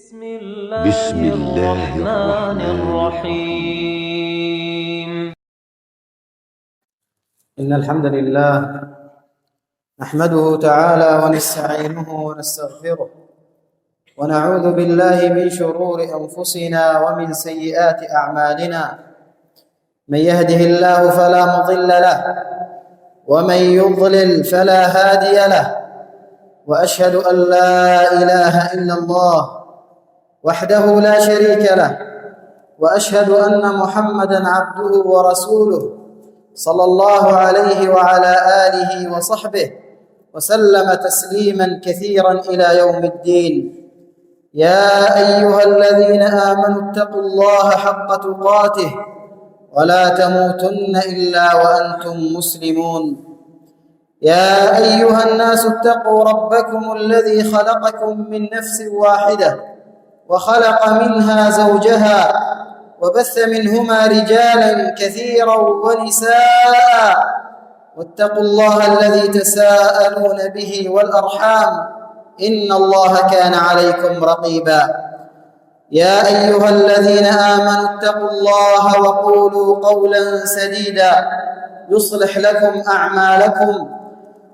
بسم الله الرحمن الرحيم. إن الحمد لله نحمده تعالى ونستعينه ونستغفره ونعوذ بالله من شرور أنفسنا ومن سيئات أعمالنا. من يهده الله فلا مضل له ومن يضلل فلا هادي له، وأشهد أن لا إله إلا الله وحده لا شريك له، وأشهد أن محمدًا عبده ورسوله صلى الله عليه وعلى آله وصحبه وسلم تسليماً كثيراً إلى يوم الدين. يا أيها الذين آمنوا اتقوا الله حق تقاته ولا تموتن إلا وأنتم مسلمون. يا أيها الناس اتقوا ربكم الذي خلقكم من نفس واحدة وخلق منها زوجها وبث منهما رجالاً كثيراً ونساء، واتقوا الله الذي تساءلون به والأرحام إن الله كان عليكم رقيباً. يا أيها الذين آمنوا اتقوا الله وقولوا قولاً سديداً يصلح لكم أعمالكم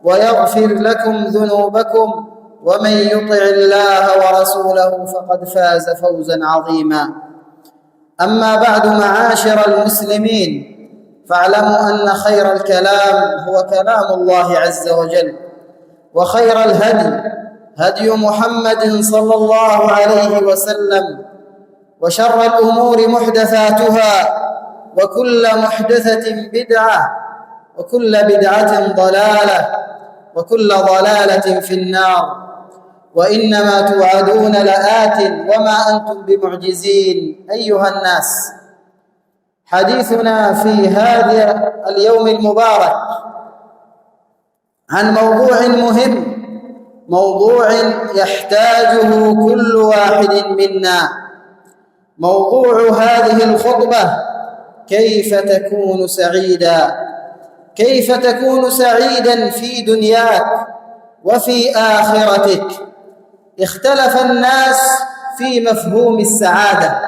ويغفر لكم ذنوبكم، ومن يطع الله ورسوله فقد فاز فوزاً عظيماً. أما بعد، معاشر المسلمين، فاعلموا أن خير الكلام هو كلام الله عز وجل، وخير الهدي هدي محمد صلى الله عليه وسلم، وشر الأمور محدثاتها، وكل محدثة بدعة، وكل بدعة ضلالة، وكل ضلالة في النار. وإنما توعدون لآت وما أنتم بمعجزين. أيها الناس، حديثنا في هذا اليوم المبارك عن موضوع مهم، موضوع يحتاجه كل واحد منا. موضوع هذه الخطبة: كيف تكون سعيدا؟ كيف تكون سعيدا في دنياك وفي آخرتك؟ اختلف الناس في مفهوم السعادة،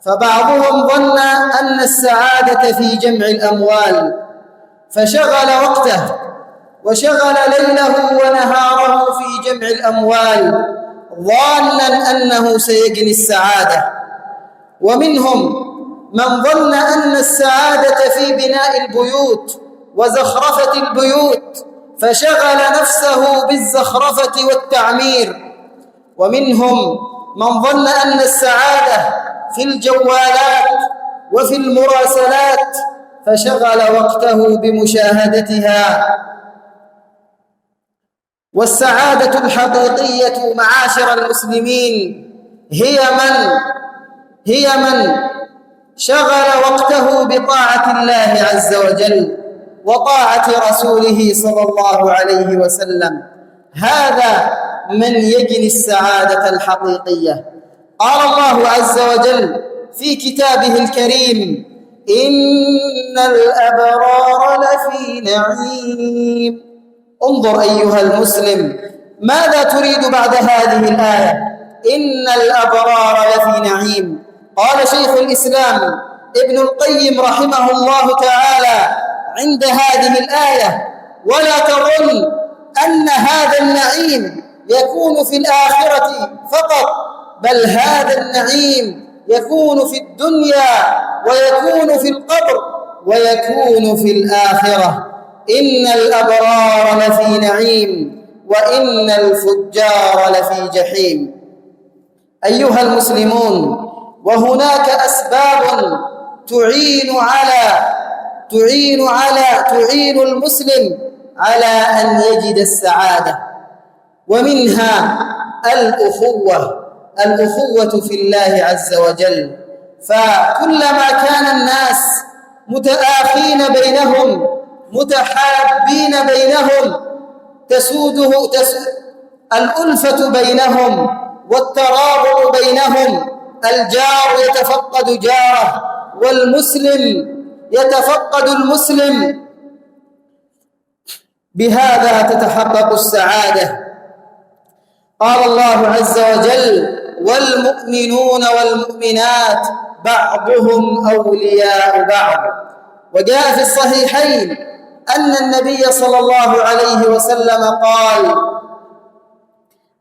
فبعضهم ظن أن السعادة في جمع الأموال، فشغل وقته وشغل ليله ونهاره في جمع الأموال ظاناً أنه سيجني السعادة. ومنهم من ظن أن السعادة في بناء البيوت وزخرفة البيوت، فشغل نفسه بالزخرفة والتعمير. ومنهم من ظن أن السعادة في الجوالات وفي المراسلات، فشغل وقته بمشاهدتها. والسعادة الحقيقية معاشر المسلمين هي من شغل وقته بطاعة الله عز وجل وطاعة رسوله صلى الله عليه وسلم. هذا من يجني السعادة الحقيقية. قال الله عز وجل في كتابه الكريم: إن الأبرار لفي نعيم. انظر أيها المسلم، ماذا تريد بعد هذه الآية؟ إن الأبرار لفي نعيم. قال شيخ الإسلام ابن القيم رحمه الله تعالى عند هذه الآية: ولا تظن أن هذا النعيم يكون في الآخرة فقط، بل هذا النعيم يكون في الدنيا ويكون في القبر ويكون في الآخرة. إن الأبرار لفي نعيم وإن الفجار لفي جحيم. أيها المسلمون، وهناك أسباب تعين المسلم على أن يجد السعادة، ومنها الأخوة في الله عز وجل. فكلما كان الناس متآخين بينهم متحابين بينهم تسود الألفة بينهم والترابط بينهم. الجار يتفقد جاره، والمسلم يتفقد المسلم. بهذا تتحقق السعادة. قال الله عز وجل: والمؤمنون والمؤمنات بعضهم أولياء بعض. وجاء في الصحيحين أن النبي صلى الله عليه وسلم قال: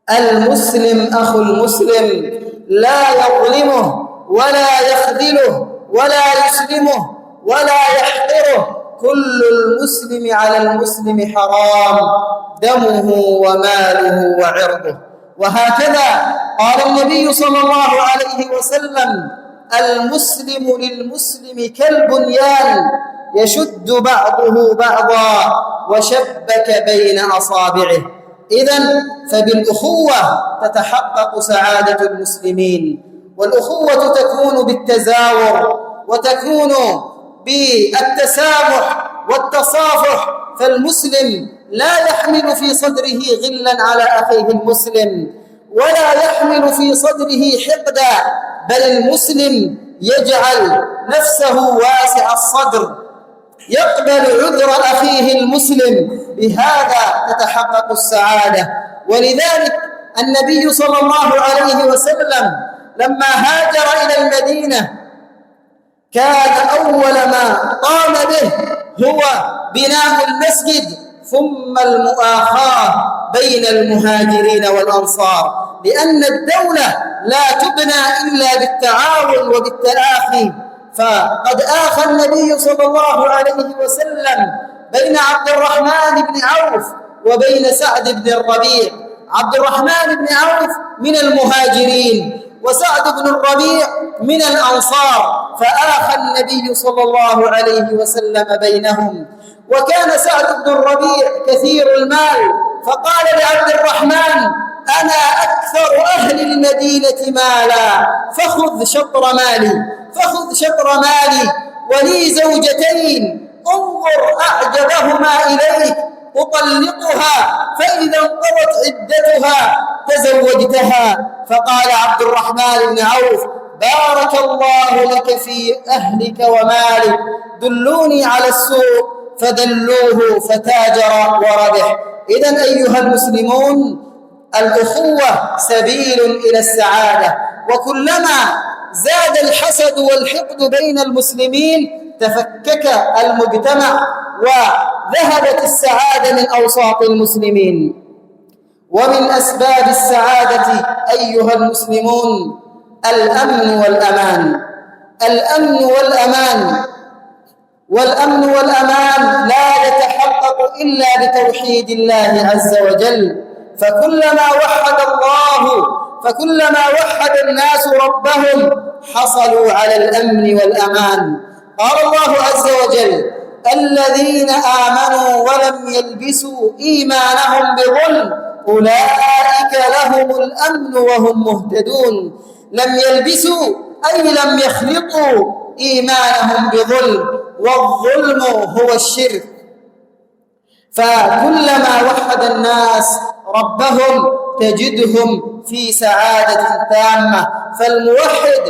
المسلم أخو المسلم لا يظلمه ولا يخذله ولا يسلمه ولا يحقره، كل المسلم على المسلم حرام، دمه وماله وعرضه. وهكذا قال النبي صلى الله عليه وسلم: المسلم للمسلم كالبنيان يشد بعضه بعضا وشبك بين أصابعه. إذن فبالأخوة تتحقق سعادة المسلمين، والأخوة تكون بالتزاور وتكون بالتسامح والتصافح، فالمسلم لا يحمل في صدره غلا على أخيه المسلم ولا يحمل في صدره حقدا، بل المسلم يجعل نفسه واسع الصدر، يقبل عذر أخيه المسلم، بهذا تتحقق السعادة. ولذلك النبي صلى الله عليه وسلم لما هاجر إلى المدينة كان أول ما قام به هو بناء المسجد ثم المؤاخاة بين المهاجرين والأنصار، لأن الدولة لا تبنى إلا بالتعاون وبالتآخي. فقد آخى النبي صلى الله عليه وسلم بين عبد الرحمن بن عوف وبين سعد بن الربيع. عبد الرحمن بن عوف من المهاجرين وسعد بن الربيع من الأنصار، فآخى النبي صلى الله عليه وسلم بينهم. وكان سعد بن الربيع كثير المال، فقال لعبد الرحمن: أنا أكثر أهل المدينة مالا، فخذ شطر مالي، ولي زوجتين، انظر أعجبهما إليك أطلقها، فإذا انقضت عدتها تزوجتها. فقال عبد الرحمن بن عوف: بارك الله لك في أهلك ومالك، دلوني على السوق، فدلوه فتاجر وربح. إذن أيها المسلمون، الأخوة سبيل إلى السعادة، وكلما زاد الحسد والحقد بين المسلمين تفكك المجتمع وذهبت السعادة من أوساط المسلمين. ومن أسباب السعادة أيها المسلمون الأمن والأمان لا يتحقق إلا بتوحيد الله عز وجل. فكلما وحد الناس ربهم حصلوا على الأمن والأمان. قال الله عز وجل: الذين آمنوا ولم يلبسوا إيمانهم بظلم أولئك لهم الأمن وهم مهتدون. لم يلبسوا أي لم يخلطوا إيمانهم بظلم، والظلم هو الشرك. فكلما وحد الناس ربهم تجدهم في سعادة تامة. فالموحد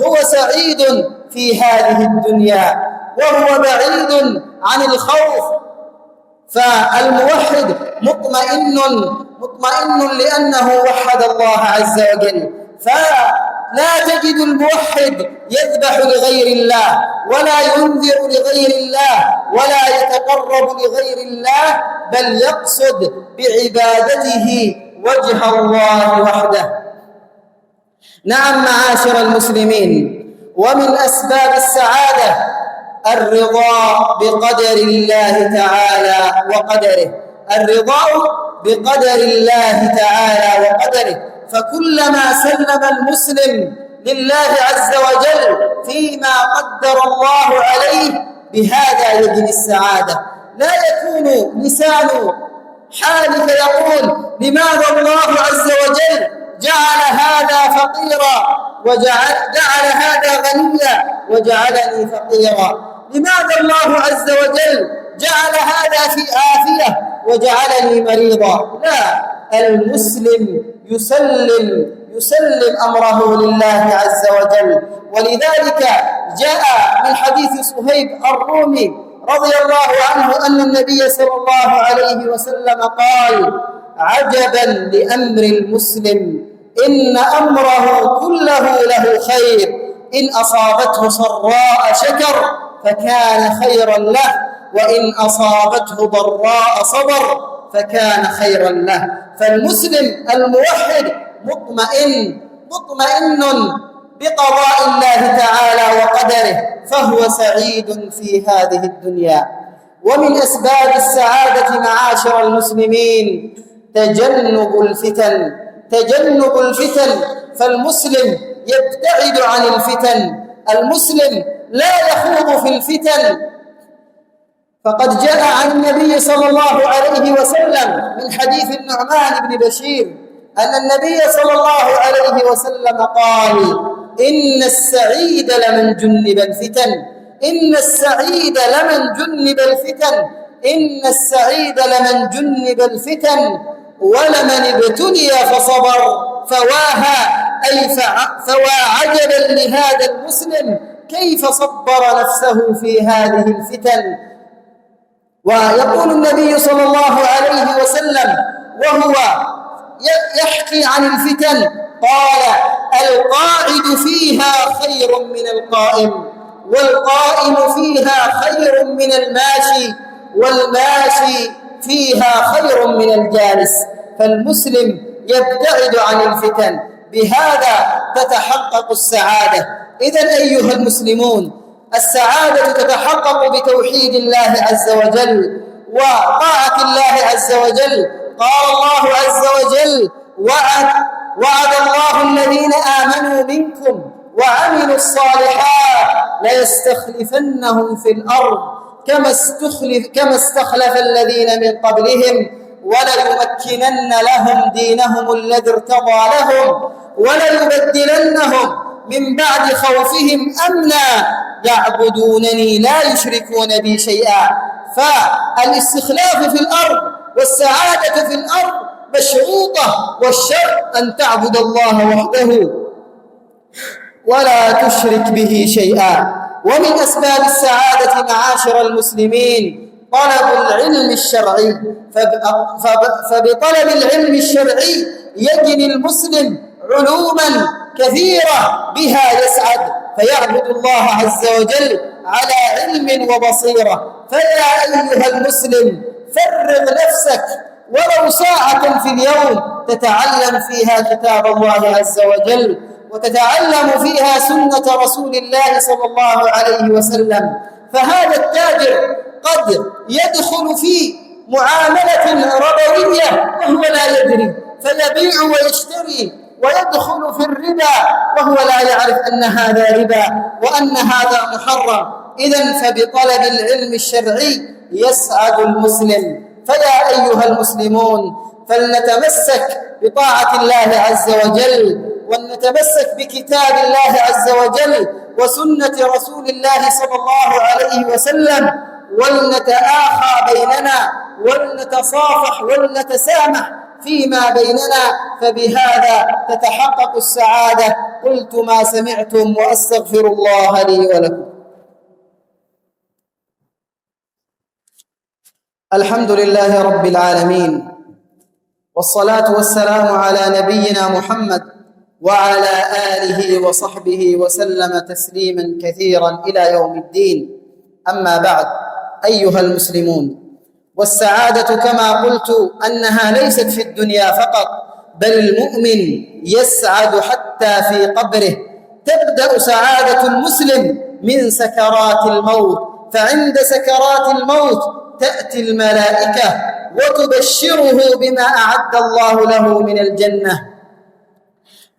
هو سعيد في هذه الدنيا وهو بعيد عن الخوف. فالموحد مطمئن لأنه وحد الله عز وجل. فلا تجد الموحد يذبح لغير الله ولا ينذر لغير الله ولا يتقرب لغير الله، بل يقصد بعبادته وجه الله وحده. نعم معاشر المسلمين، ومن أسباب السعادة الرضا بقدر الله تعالى وقدره. فكلما سلم المسلم لله عز وجل فيما قدر الله عليه بهذا يجني السعادة. لا يكون لسان حالك يقول: لماذا الله عز وجل جعل هذا فقيرا وجعل هذا غنيا وجعلني فقيرا؟ لماذا الله عز وجل جعل هذا في عافية وجعلني مريضا؟ لا، المسلم يسلم أمره لله عز وجل. ولذلك جاء من حديث صهيب الرومي رضي الله عنه أن النبي صلى الله عليه وسلم قال: عجبا لأمر المسلم، إن أمره كله له خير، إن أصابته سراء شكر فكان خيرا له، وإن أصابته ضراء صبر فكان خيرا له. فالمسلم الموحد مطمئن بقضاء الله تعالى وقدره، فهو سعيد في هذه الدنيا. ومن أسباب السعادة معاشر المسلمين تجنب الفتن، فالمسلم يبتعد عن الفتن، المسلم لا يخوض في الفتن. فقد جاء عن النبي صلى الله عليه وسلم من حديث النعمان بن بشير أن النبي صلى الله عليه وسلم قال: إن السعيد لمن جنب الفتن، إن السعيد لمن جنب الفتن، إن السعيد لمن جنب الفتن، ولمن ابتلي فصبر فواها، أي فوا عجبا لهذا المسلم كيف صبر نفسه في هذه الفتن. ويقول النبي صلى الله عليه وسلم وهو يحكي عن الفتن قال: القاعد فيها خير من القائم، والقائم فيها خير من الماشي، والماشي فيها خير من الجالس. فالمسلم يبتعد عن الفتن، بهذا تتحقق السعادة. إذن أيها المسلمون، السعادة تتحقق بتوحيد الله عز وجل وطاعة الله عز وجل. قال الله عز وجل: وعد الله الذين آمنوا منكم وعملوا الصالحات ليستخلفنهم في الأرض كما استخلف الذين من قبلهم وليمكنن لهم دينهم الذي ارتضى لهم وليبدلنهم من بعد خوفهم أمنا يعبدونني لا يشركون بي شيئا. فالاستخلاف في الأرض والسعادة في الأرض مشروطة، والشرط أن تعبد الله وحده ولا تشرك به شيئا. ومن أسباب السعادة معاشر المسلمين طلب العلم الشرعي، فبطلب العلم الشرعي يجني المسلم علوما كثيرة بها يسعد، فيعبد الله عز وجل على علم وبصيرة. فيا أيها المسلم، فرغ نفسك ولو ساعة في اليوم تتعلم فيها كتاب الله عز وجل، وتتعلم فيها سنة رسول الله صلى الله عليه وسلم. فهذا التاجر قد يدخل في معاملة ربوية وهو لا يدري، فيبيع ويشتري ويدخل في الربا وهو لا يعرف أن هذا ربا وأن هذا محرم. إذن فبطلب العلم الشرعي يسعد المسلم. فيا أيها المسلمون، فلنتمسك بطاعة الله عز وجل، ولنتمسك بكتاب الله عز وجل وسنة رسول الله صلى الله عليه وسلم، ولنتآخى بيننا ولنتصافح ولنتسامح فيما بيننا، فبهذا تتحقق السعادة. قلت ما سمعتم وأستغفر الله لي ولكم. الحمد لله رب العالمين، والصلاة والسلام على نبينا محمد وعلى آله وصحبه وسلم تسليما كثيرا إلى يوم الدين. أما بعد، أيها المسلمون، والسعادة كما قلت أنها ليست في الدنيا فقط، بل المؤمن يسعد حتى في قبره. تبدأ سعادة المسلم من سكرات الموت، فعند سكرات الموت تأتي الملائكة وتبشره بما أعد الله له من الجنة.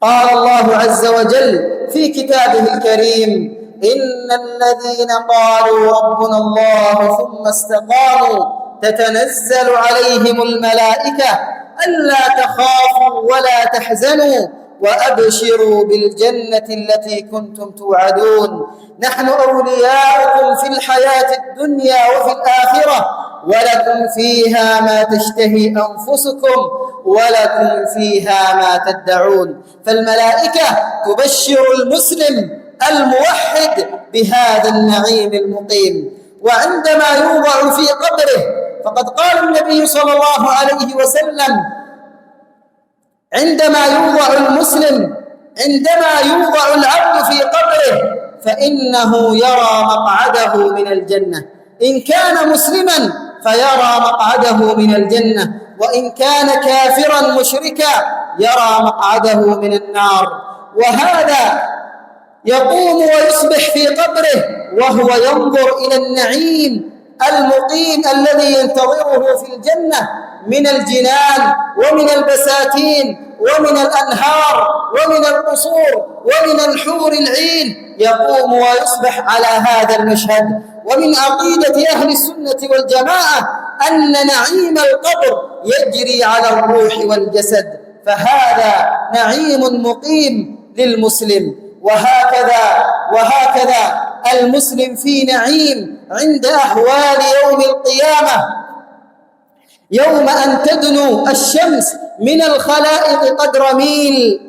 قال الله عز وجل في كتابه الكريم: إن الذين قالوا ربنا الله ثم استقاموا تتنزل عليهم الملائكة ألا تخافوا ولا تحزنوا وأبشروا بالجنة التي كنتم توعدون، نحن أولياؤكم في الحياة الدنيا وفي الآخرة، ولكم فيها ما تشتهي أنفسكم ولكم فيها ما تدعون. فالملائكة تبشر المسلم الموحد بهذا النعيم المقيم. وعندما يوضع في قبره، فقد قال النبي صلى الله عليه وسلم عندما يوضع العبد في قبره فإنه يرى مقعده من الجنة. إن كان مسلما فيرى مقعده من الجنة، وإن كان كافرا مشركا يرى مقعده من النار. وهذا يقوم ويصبح في قبره وهو ينظر إلى النعيم المقيم الذي ينتظره في الجنة من الجنان ومن البساتين ومن الأنهار ومن القصور ومن الحور العين، يقوم ويصبح على هذا المشهد. ومن عقيدة أهل السنة والجماعة أن نعيم القبر يجري على الروح والجسد، فهذا نعيم مقيم للمسلم. وهكذا المسلم في نعيم عند أهوال يوم القيامة، يوم أن تدنو الشمس من الخلائق قدر ميل.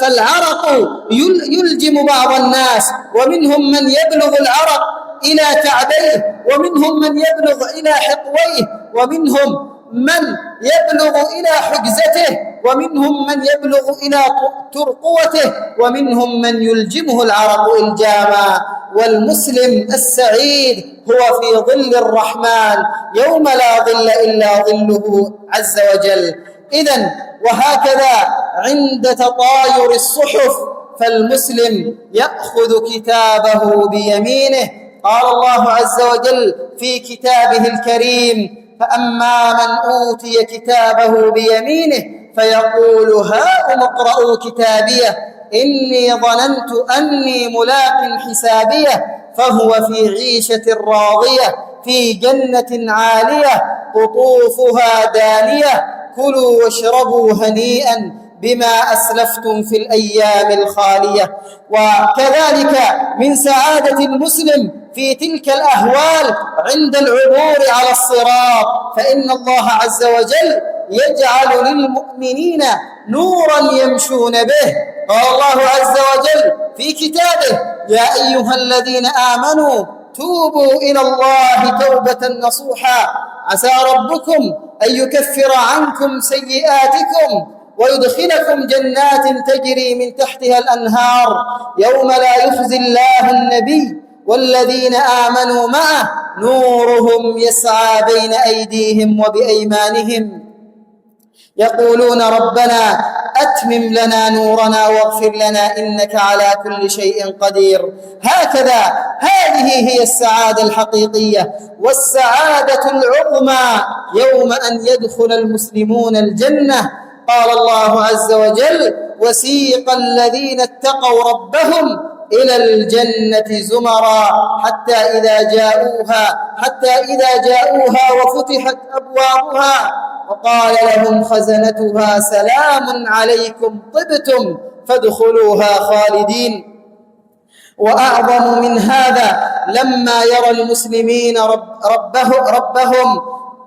فالعرق يلجم بعض الناس، ومنهم من يبلغ العرق إلى كعبيه، ومنهم من يبلغ إلى حقويه، ومنهم من يبلغ إلى حجزته، ومنهم من يبلغ إلى ترقوته، ومنهم من يلجمه العرق إلجاما. والمسلم السعيد هو في ظل الرحمن يوم لا ظل إلا ظله عز وجل. إذن وهكذا عند تطاير الصحف فالمسلم يأخذ كتابه بيمينه. قال الله عز وجل في كتابه الكريم: فأما من أوتي كتابه بيمينه فيقول هاؤم اقرءوا كتابيه إني ظننت أني ملاق حسابيه فهو في عيشة راضية في جنة عالية قطوفها دانية كلوا واشربوا هنيئا بما أسلفتم في الأيام الخالية. وكذلك من سعادة المسلم في تلك الأهوال عند العبور على الصراط، فإن الله عز وجل يجعل للمؤمنين نورا يمشون به. قال الله عز وجل في كتابه: يا أيها الذين آمنوا توبوا إلى الله توبة نصوحا عسى ربكم أن يكفر عنكم سيئاتكم ويدخلكم جنات تجري من تحتها الأنهار يوم لا يخزي الله النبي والذين آمنوا معه نورهم يسعى بين أيديهم وبأيمانهم يقولون ربنا أتمم لنا نورنا واغفر لنا إنك على كل شيء قدير. هذه هي السعادة الحقيقية والسعادة العظمى يوم أن يدخل المسلمون الجنة. قال الله عز وجل: وسيق الذين اتقوا ربهم إلى الجنة زمرا حتى إذا جاءوها وفتحت أبوابها وقال لهم خزنتها سلام عليكم طبتم فادخلوها خالدين. وأعظم من هذا لما يرى المسلمين ربهم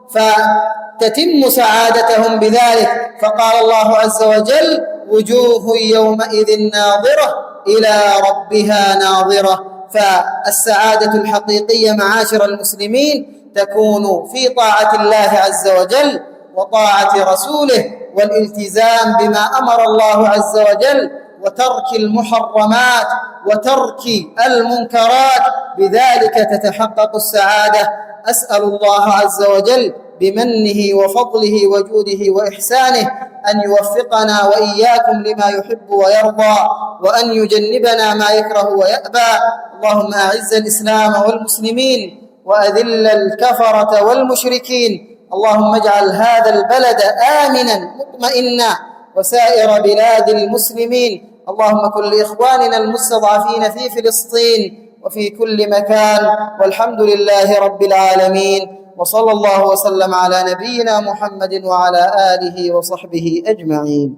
فتتم سعادتهم بذلك، فقال الله عز وجل: وجوه يومئذ ناظرة إلى ربها ناظرة. فالسعادة الحقيقية معاشر المسلمين تكون في طاعة الله عز وجل وطاعة رسوله والالتزام بما أمر الله عز وجل وترك المحرمات وترك المنكرات، بذلك تتحقق السعادة. أسأل الله عز وجل بمنه وفضله وجوده وإحسانه أن يوفقنا وإياكم لما يحب ويرضى وأن يجنبنا ما يكره ويأبى. اللهم أعز الإسلام والمسلمين وأذل الكفرة والمشركين. اللهم اجعل هذا البلد آمنا مطمئنا وسائر بلاد المسلمين. اللهم كن لإخواننا المستضعفين في فلسطين وفي كل مكان، والحمد لله رب العالمين، وصلى الله وسلم على نبينا محمد وعلى آله وصحبه أجمعين.